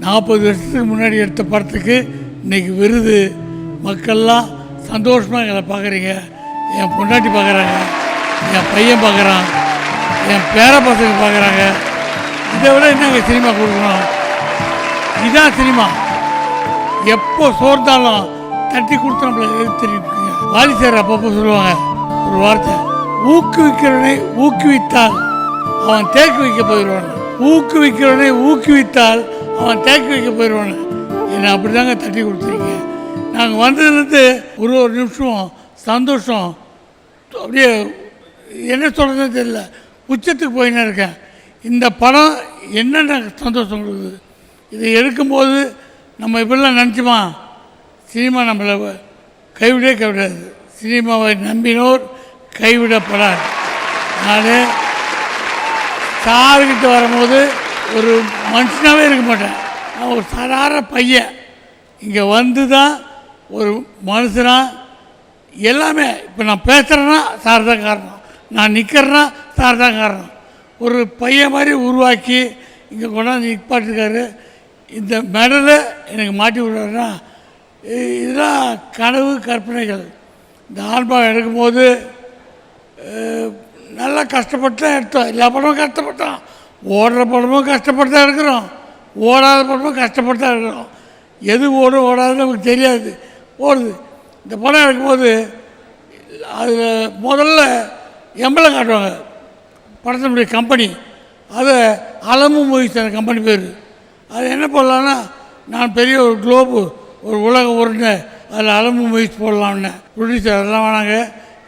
40 வருஷத்துக்கு முன்னாடி எடுத்த படத்துக்கு இன்றைக்கி விருது. மக்கள்லாம் சந்தோஷமாக எங்களை பார்க்குறீங்க. என் பொண்டாட்டி பார்க்குறாங்க, என் பையன் பார்க்குறான், என் பேர பசங்க பார்க்குறாங்க. இதை விட என்னங்க சினிமா கொடுக்கணும்? இதுதான் சினிமா. எப்போ சோர்ந்தாலும் தட்டி கொடுத்து நம்மளை தெரிவிக்குங்க. வாலிசார் அப்பப்போ சொல்லுவாங்க ஒரு வார்த்தை, ஊக்குவிக்கிறவனை ஊக்குவித்தால் அவன் தேக்கி வைக்க போயிடுவான். ஊக்குவிக்கிறவனை ஊக்குவித்தால் அவன் தேக்கி வைக்க போயிடுவான். என்னை அப்படி தாங்க தட்டி கொடுத்துருக்கீங்க. நாங்கள் வந்ததுலேருந்து ஒரு நிமிஷம் சந்தோஷம், அப்படியே என்ன சொல்கிறதுன்னு தெரியல, உச்சத்துக்கு போயின்னு இருக்கேன். இந்த படம் என்னென்ன சந்தோஷம் கொடுக்குது. இதை எடுக்கும்போது நம்ம இப்படிலாம் நினச்சோமா, சினிமா நம்மளை கைவிடாது. சினிமாவை நம்பினோர் கைவிடப்படாது. நான் சார்கிட்ட வரும்போது ஒரு மனுஷனாகவே இருக்க மாட்டேன். நான் ஒரு சாதாரண பையன். இங்கே வந்து தான் ஒரு மனுஷனாக எல்லாமே. இப்போ நான் பேசுகிறேன்னா சார் தான் காரணம், நான் நிற்கிறேன்னா சார் தான் காரணம். ஒரு பையன் மாதிரி உருவாக்கி இங்கே கொண்டாந்து நிற்பாட்டிருக்காரு. இந்த மெடலை எனக்கு மாட்டி விடுறாருன்னா இதெல்லாம் கனவு கற்பனைகள். இந்த ஆல்பம் எடுக்கும்போது நல்லா கஷ்டப்பட்டு தான் எடுத்தோம். எல்லா படமும் கஷ்டப்பட்டோம். ஓடுற படமும் கஷ்டப்பட்டு தான் இருக்கிறோம், ஓடாத படமும் கஷ்டப்பட்டு தான் இருக்கிறோம். எது ஓடும் ஓடாதுன்னு நமக்கு தெரியாது, ஓடுது. இந்த படம் எடுக்கும்போது அதில் முதல்ல எம்பளம் காட்டுவாங்க, படத்தினுடைய கம்பெனி. அதை அலமு மூவிஸ் அந்த கம்பெனி பேர். அது என்ன போடலான்னா, நான் பெரிய ஒரு குளோபு, ஒரு உலக உருண்டை, அதில் அலமு மூவிஸ் போடலான்னு ப்ரொடியூசர் அதெல்லாம் வேணாங்க,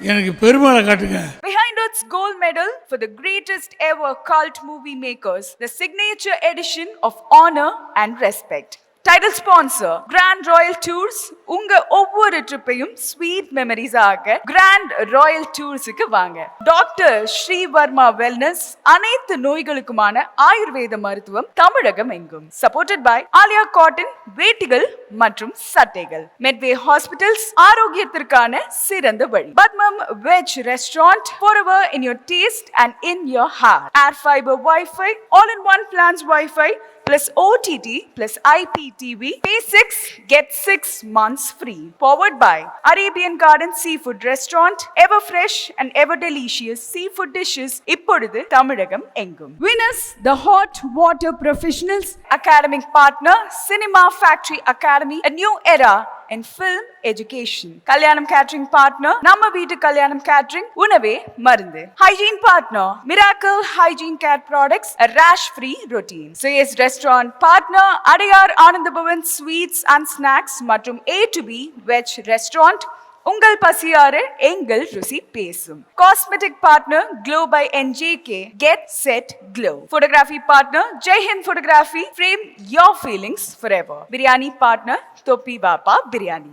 எனக்கு பெருமையை காட்டுங்க. Behind its gold medal for the greatest ever cult movie makers, the signature edition of honor and respect. Title sponsor Grand Royal Tours. உங்க ஒவ்வொரு ட்ரிப்பையும் ஸ்வீட் மெமரிஸ் ஆக கிராண்ட் ராயல் டூர்ஸுக்கு வாங்க. டாக்டர் ஸ்ரீவர்மா வெல்னஸ், அனைத்து நோய்களுக்குமான ஆயுர்வேத மருத்துவம் தமிழகம் எங்கும். சப்போர்ட்டட் பை ஆலியா காட்டன் வேட்டிகள் மற்றும் சட்டைகள். மெட்வே ஹாஸ்பிட்டல்ஸ், ஆரோக்கியத்திற்கான சிறந்த வழி. Padmam veg restaurant, forever in your taste and in your heart. Air fiber Wi-Fi, all-in-one plans Wi-Fi plus OTT plus IPTV. Pay 6, get 6 months free. Powered by Arabian Garden Seafood Restaurant. Ever fresh and ever delicious seafood dishes. இப்பொழுது தமிழகம் எங்கும். Winners, the hot water professionals. Academic partner, Cinema Factory Academy. A new era in film education. Kalyanam Catering Partner, நம்ம வீட்டு கல்யாணம் catering, உணவே மருந்து. Hygiene Partner, Miracle Hygiene Care Products, a rash free routine. Sayes Restaurant Partner, Adayar Anand Bhavan Sweets and Snacks மற்றும் A to B Veg Restaurant. உங்கள் பசியாறு எங்கள் ருசி பேசும். Cosmetic partner Glow by NJK, Get Set Glow. Photography partner Jai Hind Photography, frame your feelings forever. Biryani partner Topi Bapa Biryani.